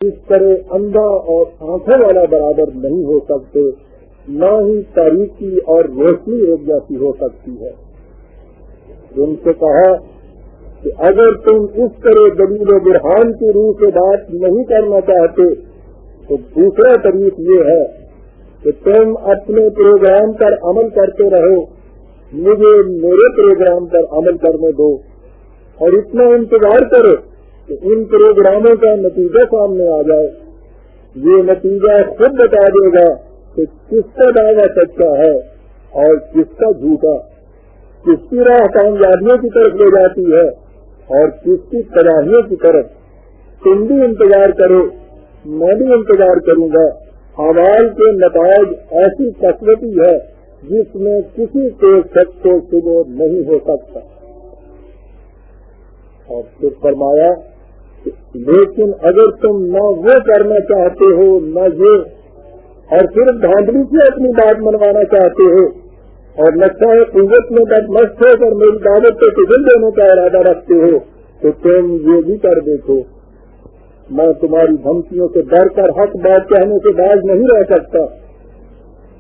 इस तरह अंधा और आंखों वाला बराबर नहीं हो सकते, न ही तारीकी और रोशनी एक जैसी हो सकती है। उनसे कहा कि अगर तुम इस तरह दलील बुरहान की रूह से बात नहीं करना चाहते तो दूसरा तरीक ये है कि तुम अपने प्रोग्राम पर अमल करते रहो, मुझे मेरे प्रोग्राम पर अमल करने दो और इतना इंतजार करो कि इन प्रोग्रामों का नतीजा सामने आ जाए। ये नतीजा खुद बता देगा कि किसका दावा सच्चा है और किसका झूठा, किसकी राह कामयाबियों की तरफ ले जाती है और किसकी तबाहियों की तरफ। तुम भी इंतजार करो, मैं भी इंतजार करूंगा। अमाल के नताज ऐसी कसरती है जिसमें किसी को शक को सुबह नहीं हो सकता। और फिर फरमाया, लेकिन अगर तुम न वो करना चाहते हो न ये, और सिर्फ धांधली से अपनी बात मनवाना चाहते हो और लगता है कुव्वत में तब मस्त होकर मेरी दावत को टिकट देने का इरादा रखते हो, तो तुम ये भी कर देखो। मैं तुम्हारी धमकियों से डर कर हक बात कहने से बाज नहीं रह सकता।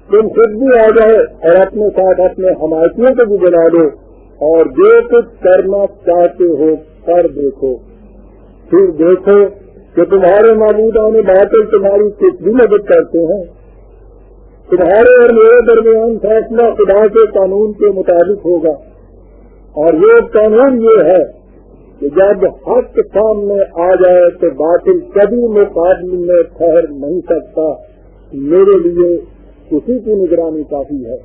तुम खुद भी आ जाओ और अपने साथ अपने हमायतियों को भी बुला लो और जो कुछ करना चाहते हो कर देखो। फिर देखो कि तुम्हारे मौजूदा में बातें तुम्हारी कितनी मदद करते हैं। तुम्हारे और मेरे दरमियान फैसला खुदा के कानून के मुताबिक होगा और ये कानून ये है कि जब हक सामने आ जाए तो बातिल कभी मुकाबले में ठहर नहीं सकता। मेरे लिए उसी की निगरानी काफी है।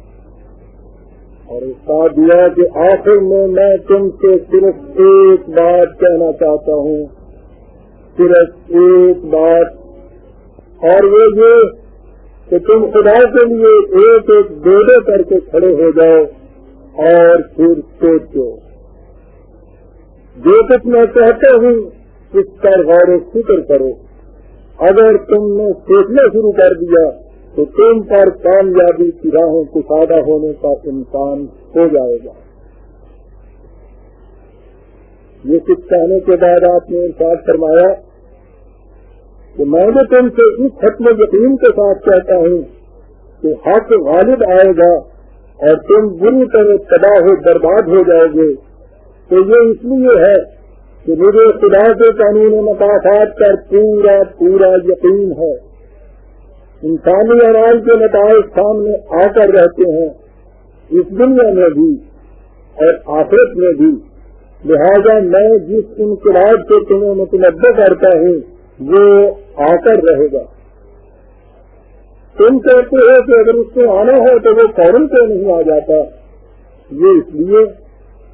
और इसका दिया कि आखिर में मैं तुमसे सिर्फ एक बात कहना चाहता हूँ, सिर्फ एक बात, और वो ये कि तुम खुदा के लिए एक एक दो करके खड़े हो जाओ और फिर सोचो। जो कुछ मैं कहता हूँ इस पर गौर फिक्र करो। अगर तुमने सोचना शुरू कर दिया तो तुम पर कामयाबी की राहों कुशादा होने का इम्कान हो जाएगा। ये कुछ कहने के बाद आपने इरशाद फरमाया कि मैं भी तुमसे इस हत्म यकीन के साथ कहता हूँ कि हक गालिब आएगा और तुम बुरी तरह तबाह हो बर्बाद हो जाओगे। तो ये इसलिए है कि मुझे खुदा के कानून मकाफात पर पूरा पूरा यकीन है। इंसानी अमाल के नताइज सामने आकर रहते हैं, इस दुनिया में भी और आखिरत में भी। लिहाजा मैं जिस इनकलाब से तुम्हें मुतनब्बे करता हूँ वो आकर रहेगा। तुम कहते हो कि अगर उसको आना हो तो वो फौरन क्यों नहीं आ जाता? ये इसलिए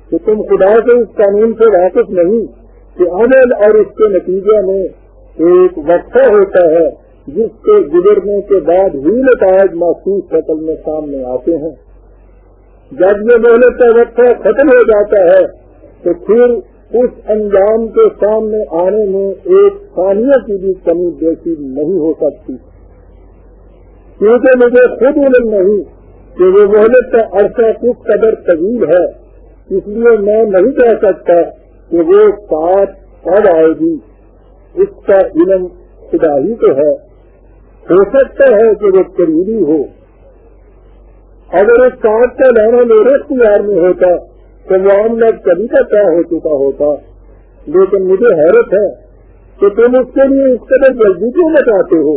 कि तुम खुदा के इस कानून से वाकिफ नहीं कि अमल और इसके नतीजे में एक वक्फा होता है जिसके गुजरने के बाद ही नताइज महसूस शक्ल में सामने आते हैं। जब ये मोहलत का वक्फा खत्म हो जाता है तो फिर उस अंजाम के सामने आने में एक सानिया की भी कमी बेसी नहीं हो सकती, क्योंकि मुझे खुद इल्म नहीं कि वो मोहलत का अरसा किस कदर तवील है। इसलिए मैं नहीं कह सकता कि वो साथ कब आएगी। इसका इल्म खुदा ही तो है। हो सकता है कि वो करीबी हो। अगर उस साथ का लाना मेरे इख्तियार में होता तो मामला कभी का क्या हो चुका होता। लेकिन मुझे हैरत है कि तुम उसके लिए इस कदर जल्दी क्यों मचाते हो।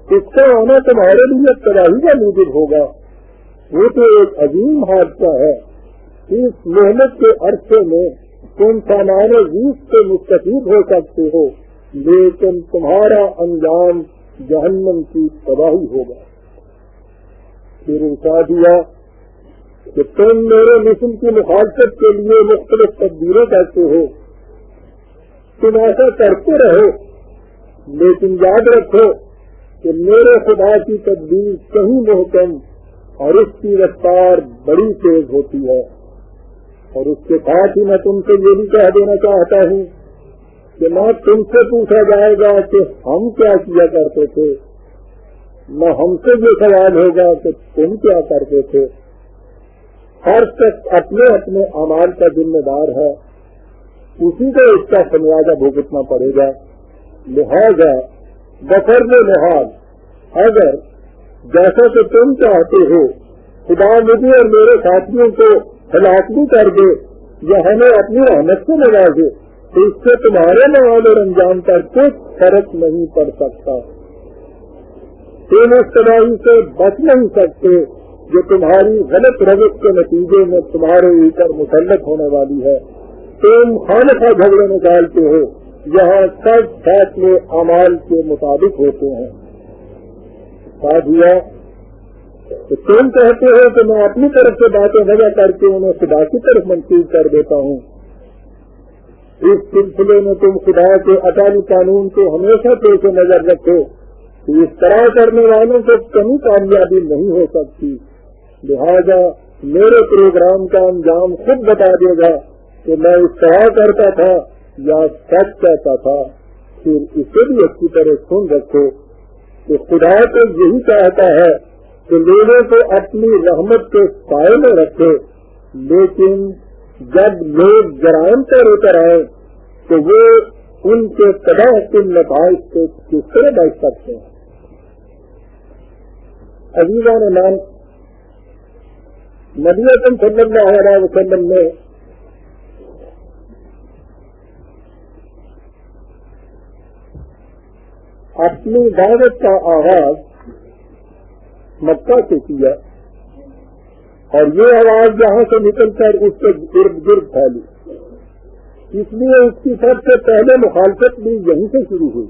इसका आना तुम्हारे लिए तबाही का मूजिब होगा। वो तो एक अजीम हादसा है। इस मेहनत के अरसे में तुम सामान रीस से मुस्तफीद हो सकते हो, लेकिन तुम्हारा अंजाम जहन्नम की तबाही होगा। फिर उठा दिया कि तुम मेरे मिशन की मुखालफत के लिए मुख्तलिफ तदबीरें करते हो। तुम ऐसा करते रहो, लेकिन याद रखो कि मेरे खुदा की तदबीर सही मुहकम और उसकी रफ्तार बड़ी तेज होती है। और उसके साथ ही मैं तुमसे ये भी कह देना चाहता हूँ कि न तुमसे पूछा जाएगा कि हम क्या किया करते थे, न हमसे ये सवाल होगा कि तुम क्या करते थे। हर शख्स अपने अपने अमाल का जिम्मेदार है, उसी को इसका खमियाजा भुगतना पड़ेगा। لہذا بفرض لحاظ اگر جیسا کہ تم چاہتے ہو خدا مجھے اور میرے ساتھیوں کو ہلاک بھی کر دے یا ہمیں اپنی رحمت سے نوازے تو اس سے تمہارے نوال اور انجام پر کچھ فرق نہیں پڑ سکتا. تم اس تباہی سے بچ نہیں سکتے جو تمہاری غلط روش کے نتیجے میں تمہارے اوپر مسلط ہونے والی ہے. تم خامخواہ جھگڑے نکالتے ہو، یہاں سب فیصلے اعمال کے مطابق ہوتے ہیں. تو تم کہتے ہو کہ میں اپنی طرف سے باتیں وجہ کر کے انہیں خدا کی طرف منسوخ کر دیتا ہوں. اس سلسلے میں تم خدا کے عطائی قانون کو ہمیشہ پیش نظر رکھو کہ اس طرح کرنے والوں کو کمی کامیابی نہیں ہو سکتی. لہذا میرے پروگرام کا انجام خود بتا دے گا کہ میں اس طرح کرتا تھا یا سچ کہتا تھا. پھر اسے بھی اچھی طرح سن رکھو کہ خدا تو یہی چاہتا ہے کہ لوگوں کو اپنی رحمت کے سائے میں رکھے، لیکن جب لوگ جرائم پر اتر آئے تو وہ ان کے تباہ کن نتائج سے کس طرح بچ سکتے ہیں. عزیزان مان، نبی اکرم صلی اللہ علیہ وسلم نے اپنی دعوت کا آغاز مکہ سے کیا اور یہ آواز یہاں سے نکل کر اس کے ارد گرد پھیلی، اس لیے اس کی سب سے پہلے مخالفت بھی یہیں سے شروع ہوئی.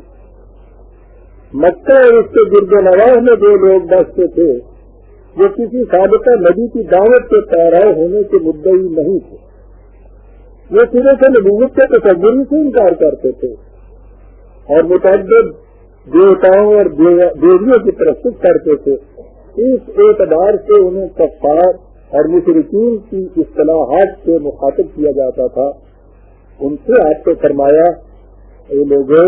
مکہ اور اس کے گرد و نواح میں جو لوگ بستے تھے وہ کسی سابقہ نبی کی دعوت کے پیرو ہونے کے مدعی نہیں تھے. وہ سرے سے نبوت کے تصور سے انکار کرتے تھے اور متعدد دیوتاؤں اور دیویوں کی پرستش کرتے تھے. اس اعتبار سے انہیں کفار اور مشرکین کی اصطلاحات سے مخاطب کیا جاتا تھا. ان سے آپ کو فرمایا، اے لوگوں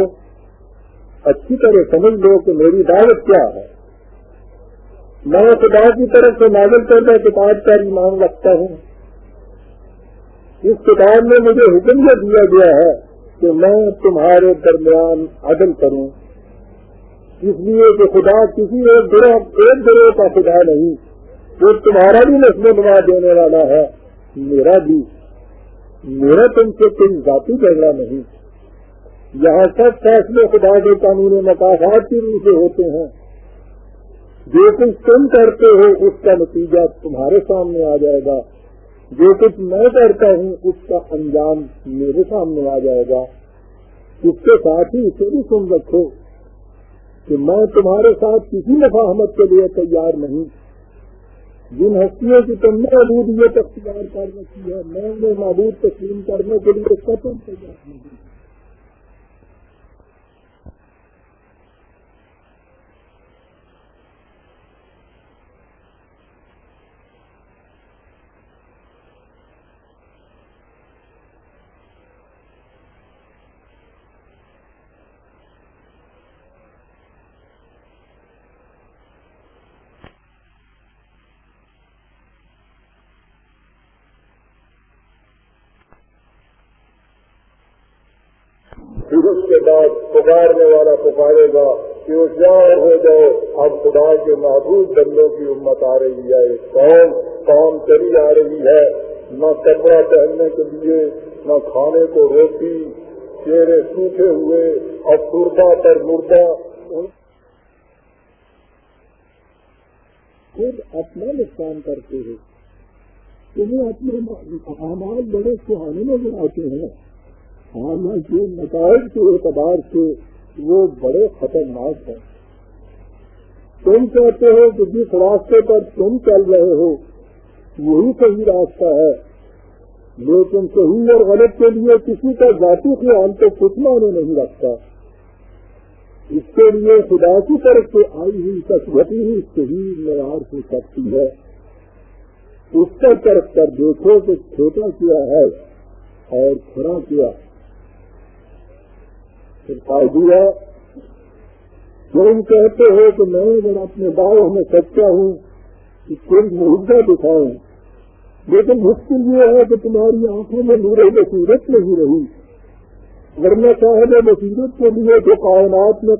اچھی طرح سمجھ لو کہ میری دعوت کیا ہے. میں خدا کی طرف سے نازل کردہ کتاب پر ایمان رکھتا ہوں. اس کتاب میں مجھے حکم یہ دیا گیا ہے کہ میں تمہارے درمیان عدل کروں، اس لیے کہ خدا کسی ایک گروہ کا خدا نہیں. وہ تمہارا بھی نسل نما دینے والا ہے، میرا بھی. میرا تم سے کوئی ذاتی جھگڑا نہیں. یہاں سب فیصلے خدا کے قانون مقاصد کی روح سے ہوتے ہیں. جو کچھ تم کرتے ہو اس کا نتیجہ تمہارے سامنے آ جائے گا، جو کچھ میں کرتا ہوں اس کا انجام میرے سامنے آ جائے گا. اس کے ساتھ ہی اسے بھی سن رکھو کہ میں تمہارے ساتھ کسی مفاہمت کے لیے تیار نہیں. جن ہستیوں کی تم نے عبودیت اختیار کر رکھی ہے میں انہیں معبود تسلیم کرنے کے لیے قطعاً تیار نہیں. پھر اس کے بعد پکارنے والا پکارے گا کہ ہوشیار ہو جاؤ، اب خدا کے معبود بندوں کی امت آ رہی ہے. کام چلی آ رہی ہے، نہ کپڑا پہننے کے لیے، نہ کھانے کو روٹی، چہرے سوکھے ہوئے اور افسردہ پر مردہ. خود اپنا نقصان کرتے ہیں. تمہیں اپنے اعمال بڑے سہانے نظر آتے ہیں، حالانکہ نتائج کے اعتبار سے وہ بڑے خطرناک ہیں. تم کہتے ہو کہ جس راستے پر تم چل رہے ہو وہی صحیح راستہ ہے، لیکن صحیح اور غلط کے لیے کسی کا ذاتی خیال تو کچھ معنی نہیں رکھتا. اس کے لیے خدا کی طرف سے آئی ہوئی تثبتی ہی صحیح معیار ہو سکتی ہے. اس پر طرف کر دیکھو کہ چھوٹا کیا ہے اور کھڑا کیا. فائدہ تم کہتے ہو کہ میں اگر اپنے دعووں میں سچا ہوں کہ کوئی معجزہ دکھاؤں، لیکن مشکل یہ ہے کہ تمہاری آنکھوں میں نور بصیرت نہیں رہی. ورنہ صاحب بصیرت کے لیے جو کائنات میں